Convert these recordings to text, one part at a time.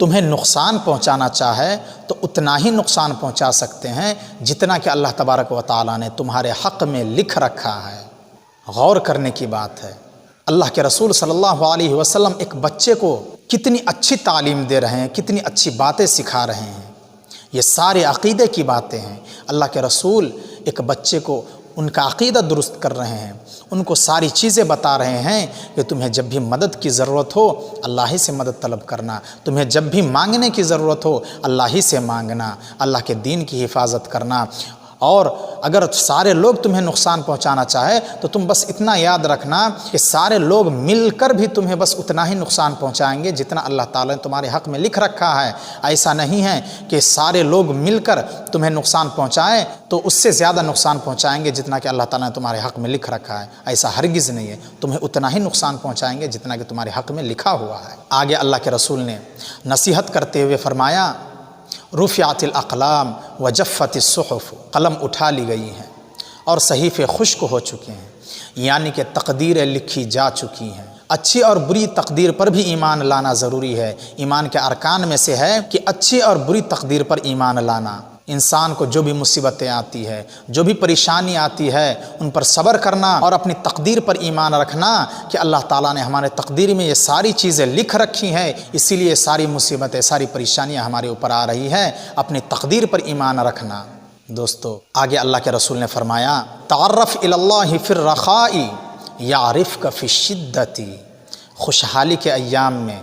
تمہیں نقصان پہنچانا چاہے تو اتنا ہی نقصان پہنچا سکتے ہیں جتنا کہ اللہ تبارک و تعالیٰ نے تمہارے حق میں لکھ رکھا ہے۔ غور کرنے کی بات ہے، اللہ کے رسول صلی اللہ علیہ وسلم ایک بچے کو کتنی اچھی تعلیم دے رہے ہیں، کتنی اچھی باتیں سکھا رہے ہیں۔ یہ سارے عقیدے کی باتیں ہیں۔ اللہ کے رسول ایک بچے کو ان کا عقیدہ درست کر رہے ہیں، ان کو ساری چیزیں بتا رہے ہیں کہ تمہیں جب بھی مدد کی ضرورت ہو اللہ ہی سے مدد طلب کرنا، تمہیں جب بھی مانگنے کی ضرورت ہو اللہ ہی سے مانگنا، اللہ کے دین کی حفاظت کرنا۔ اور اگر سارے لوگ تمہیں نقصان پہنچانا چاہے تو تم بس اتنا یاد رکھنا کہ سارے لوگ مل کر بھی تمہیں بس اتنا ہی نقصان پہنچائیں گے جتنا اللہ تعالیٰ نے تمہارے حق میں لکھ رکھا ہے۔ ایسا نہیں ہے کہ سارے لوگ مل کر تمہیں نقصان پہنچائیں تو اس سے زیادہ نقصان پہنچائیں گے جتنا کہ اللہ تعالیٰ نے تمہارے حق میں لکھ رکھا ہے، ایسا ہرگز نہیں ہے۔ تمہیں اتنا ہی نقصان پہنچائیں گے جتنا کہ تمہارے حق میں لکھا ہوا ہے۔ آگے اللہ کے رسول نے نصیحت کرتے ہوئے فرمایا، رفعت الاقلام وجفت الصحف، قلم اٹھا لی گئی ہیں اور صحیفے خشک ہو چکے ہیں، یعنی کہ تقدیریں لکھی جا چکی ہیں۔ اچھی اور بری تقدیر پر بھی ایمان لانا ضروری ہے۔ ایمان کے ارکان میں سے ہے کہ اچھی اور بری تقدیر پر ایمان لانا۔ انسان کو جو بھی مصیبتیں آتی ہے، جو بھی پریشانی آتی ہے، ان پر صبر کرنا اور اپنی تقدیر پر ایمان رکھنا کہ اللہ تعالیٰ نے ہمارے تقدیر میں یہ ساری چیزیں لکھ رکھی ہیں، اسی لیے ساری مصیبتیں، ساری پریشانیاں ہمارے اوپر آ رہی ہیں۔ اپنی تقدیر پر ایمان رکھنا۔ دوستو آگے اللہ کے رسول نے فرمایا، تعرف الی اللہ فی الرخاء یعرفک فی الشدۃ، خوشحالی کے ایام میں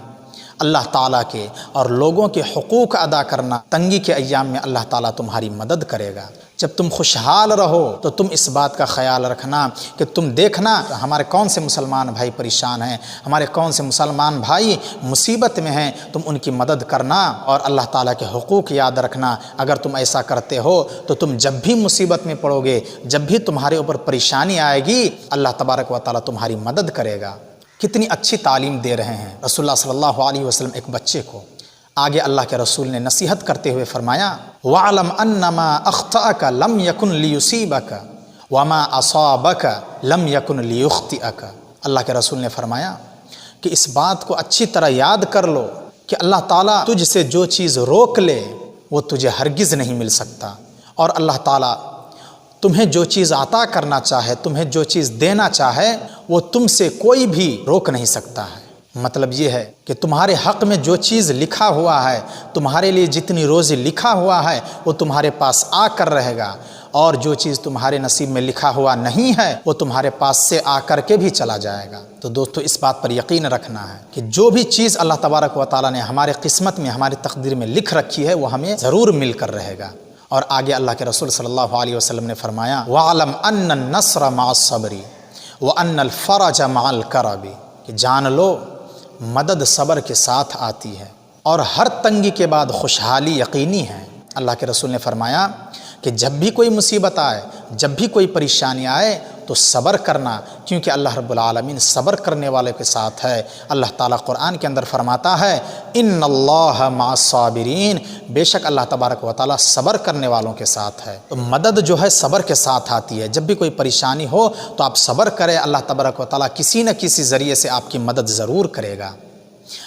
اللہ تعالیٰ کے اور لوگوں کے حقوق ادا کرنا، تنگی کے ایام میں اللہ تعالیٰ تمہاری مدد کرے گا۔ جب تم خوشحال رہو تو تم اس بات کا خیال رکھنا کہ تم دیکھنا ہمارے کون سے مسلمان بھائی پریشان ہیں، ہمارے کون سے مسلمان بھائی مصیبت میں ہیں، تم ان کی مدد کرنا اور اللہ تعالیٰ کے حقوق یاد رکھنا۔ اگر تم ایسا کرتے ہو تو تم جب بھی مصیبت میں پڑو گے، جب بھی تمہارے اوپر پریشانی آئے گی، اللہ تبارک و تعالیٰ تمہاری مدد کرے گا۔ کتنی اچھی تعلیم دے رہے ہیں رسول اللہ صلی اللہ علیہ وسلم ایک بچے کو۔ آگے اللہ کے رسول نے نصیحت کرتے ہوئے فرمایا، وَعْلَمْ أَنَّمَا أَخْطَأَكَ لَمْ يَكُنْ لِيُصِيبَكَ وَمَا أَصَابَكَ لَمْ يَكُنْ لِيُخْطِئَكَ۔ اللہ کے رسول نے فرمایا کہ اس بات کو اچھی طرح یاد کر لو کہ اللہ تعالیٰ تجھ سے جو چیز روک لے وہ تجھے ہرگز نہیں مل سکتا، اور اللہ تعالیٰ تمہیں جو چیز عطا کرنا چاہے، تمہیں جو چیز دینا چاہے، وہ تم سے کوئی بھی روک نہیں سکتا ہے۔ مطلب یہ ہے کہ تمہارے حق میں جو چیز لکھا ہوا ہے، تمہارے لیے جتنی روزی لکھا ہوا ہے وہ تمہارے پاس آ کر رہے گا، اور جو چیز تمہارے نصیب میں لکھا ہوا نہیں ہے وہ تمہارے پاس سے آ کر کے بھی چلا جائے گا۔ تو دوستو اس بات پر یقین رکھنا ہے کہ جو بھی چیز اللہ تبارک و تعالیٰ نے ہمارے قسمت میں، ہماری تقدیر میں لکھ رکھی ہے وہ ہمیں ضرور مل کر رہے گا۔ اور آگے اللہ کے رسول صلی اللہ علیہ وسلم نے فرمایا، وَعْلَمْ أَنَّ النَّصْرَ مَعَ الصَّبْرِ وَأَنَّ الْفَرَجَ مَعَ الْكَرْبِ، کہ جان لو مدد صبر کے ساتھ آتی ہے اور ہر تنگی کے بعد خوشحالی یقینی ہے۔ اللہ کے رسول نے فرمایا کہ جب بھی کوئی مصیبت آئے، جب بھی کوئی پریشانی آئے تو صبر کرنا، کیونکہ اللہ رب العالمین صبر کرنے والے کے ساتھ ہے۔ اللہ تعالیٰ قرآن کے اندر فرماتا ہے، ان اللہ مع الصابرین، بے شک اللہ تبارک و تعالیٰ صبر کرنے والوں کے ساتھ ہے۔ تو مدد جو ہے صبر کے ساتھ آتی ہے۔ جب بھی کوئی پریشانی ہو تو آپ صبر کریں، اللہ تبارک و تعالیٰ کسی نہ کسی ذریعے سے آپ کی مدد ضرور کرے گا۔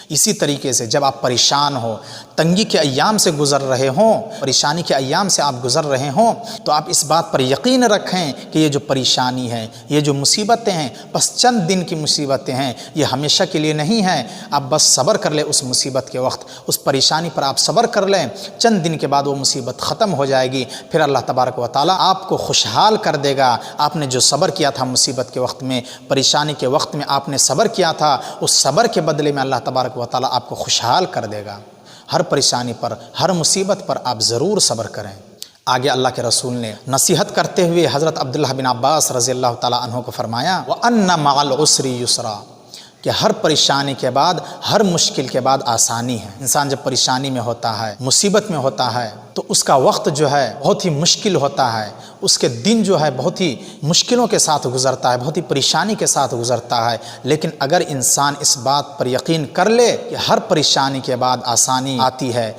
اسی طریقے سے جب آپ پریشان ہو، تنگی کے ایام سے گزر رہے ہوں، پریشانی کے ایام سے آپ گزر رہے ہوں، تو آپ اس بات پر یقین رکھیں کہ یہ جو پریشانی ہے، یہ جو مصیبتیں ہیں، بس چند دن کی مصیبتیں ہیں، یہ ہمیشہ کے لیے نہیں ہیں۔ آپ بس صبر کر لیں اس مصیبت کے وقت، اس پریشانی پر آپ صبر کر لیں، چند دن کے بعد وہ مصیبت ختم ہو جائے گی، پھر اللہ تبارک و تعالیٰ آپ کو خوشحال کر دے گا۔ آپ نے جو صبر کیا تھا مصیبت کے وقت میں، پریشانی کے وقت میں آپ نے صبر کیا تھا، اس صبر کے بدلے میں اللہ تبارک و تعالیٰ آپ کو خوشحال کر دے گا۔ ہر پریشانی پر، ہر مصیبت پر آپ ضرور صبر کریں۔ آگے اللہ کے رسول نے نصیحت کرتے ہوئے حضرت عبداللہ بن عباس رضی اللہ تعالیٰ عنہ کو فرمایا، وَأَنَّ مَعَ الْعُسْرِ يُسْرًا، کہ ہر پریشانی کے بعد، ہر مشکل کے بعد آسانی ہے۔ انسان جب پریشانی میں ہوتا ہے، مصیبت میں ہوتا ہے، تو اس کا وقت جو ہے بہت ہی مشکل ہوتا ہے، اس کے دن جو ہے بہت ہی مشکلوں کے ساتھ گزرتا ہے، بہت ہی پریشانی کے ساتھ گزرتا ہے۔ لیکن اگر انسان اس بات پر یقین کر لے کہ ہر پریشانی کے بعد آسانی آتی ہے،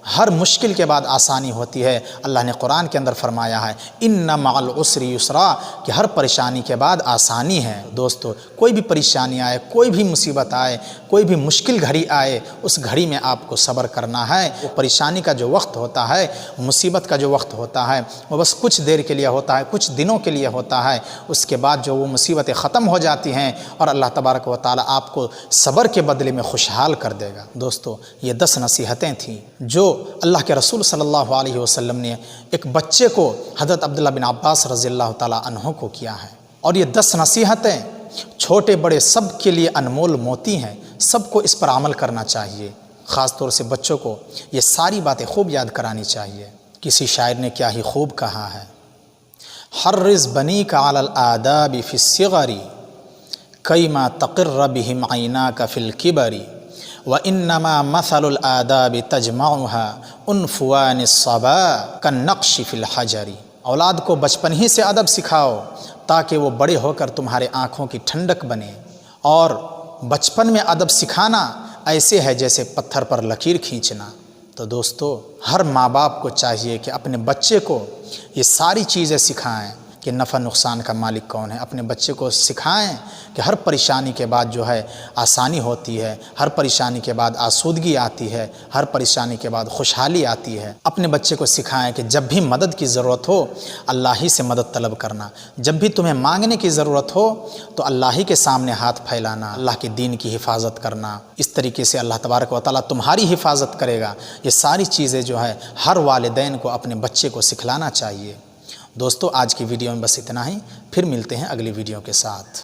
ہر مشکل کے بعد آسانی ہوتی ہے۔ اللہ نے قرآن کے اندر فرمایا ہے ان مع العسر یسرا، کہ ہر پریشانی کے بعد آسانی ہے۔ دوستو کوئی بھی پریشانی آئے، کوئی بھی مصیبت آئے، کوئی بھی مشکل گھڑی آئے، اس گھڑی میں آپ کو صبر کرنا ہے۔ وہ پریشانی کا جو وقت ہوتا ہے، مصیبت کا جو وقت ہوتا ہے، وہ بس کچھ دیر کے لیے ہوتا ہے، کچھ دنوں کے لیے ہوتا ہے۔ اس کے بعد جو وہ مصیبتیں ختم ہو جاتی ہیں اور اللہ تبارک و تعالیٰ آپ کو صبر کے بدلے میں خوشحال کر دے گا۔ دوستو یہ 10 نصیحتیں تھیں جو اللہ کے رسول صلی اللہ علیہ وسلم نے ایک بچے کو حضرت عبداللہ بن عباس رضی اللہ تعالیٰ عنہ کو کیا ہے، اور یہ 10 نصیحتیں چھوٹے بڑے سب کے لیے انمول موتی ہیں۔ سب کو اس پر عمل کرنا چاہیے، خاص طور سے بچوں کو یہ ساری باتیں خوب یاد کرانی چاہیے۔ کسی شاعر نے کیا ہی خوب کہا ہے، حرز بنیک علی الآداب فی الصغر کیما تقر بہم عیناک فی الکبر وانما مثل الآداب تجمعها عنفوان الصبا کالنقش فی الحجر۔ اولاد کو بچپن ہی سے ادب سکھاؤ تاکہ وہ بڑے ہو کر تمہارے آنکھوں کی ٹھنڈک بنے، اور بچپن میں ادب سکھانا ایسے ہے جیسے پتھر پر لکیر کھینچنا۔ تو دوستو ہر ماں باپ کو چاہیے کہ اپنے بچے کو یہ ساری چیزیں سکھائیں کہ نفع نقصان کا مالک کون ہے۔ اپنے بچے کو سکھائیں کہ ہر پریشانی کے بعد جو ہے آسانی ہوتی ہے، ہر پریشانی کے بعد آسودگی آتی ہے، ہر پریشانی کے بعد خوشحالی آتی ہے۔ اپنے بچے کو سکھائیں کہ جب بھی مدد کی ضرورت ہو اللہ ہی سے مدد طلب کرنا، جب بھی تمہیں مانگنے کی ضرورت ہو تو اللہ ہی کے سامنے ہاتھ پھیلانا، اللہ کے دین کی حفاظت کرنا۔ اس طریقے سے اللہ تبارک و تعالیٰ تمہاری حفاظت کرے گا۔ یہ ساری چیزیں جو ہے ہر والدین کو اپنے بچے کو سکھلانا چاہیے۔ دوستو آج کی ویڈیو میں بس اتنا ہی، پھر ملتے ہیں اگلی ویڈیو کے ساتھ۔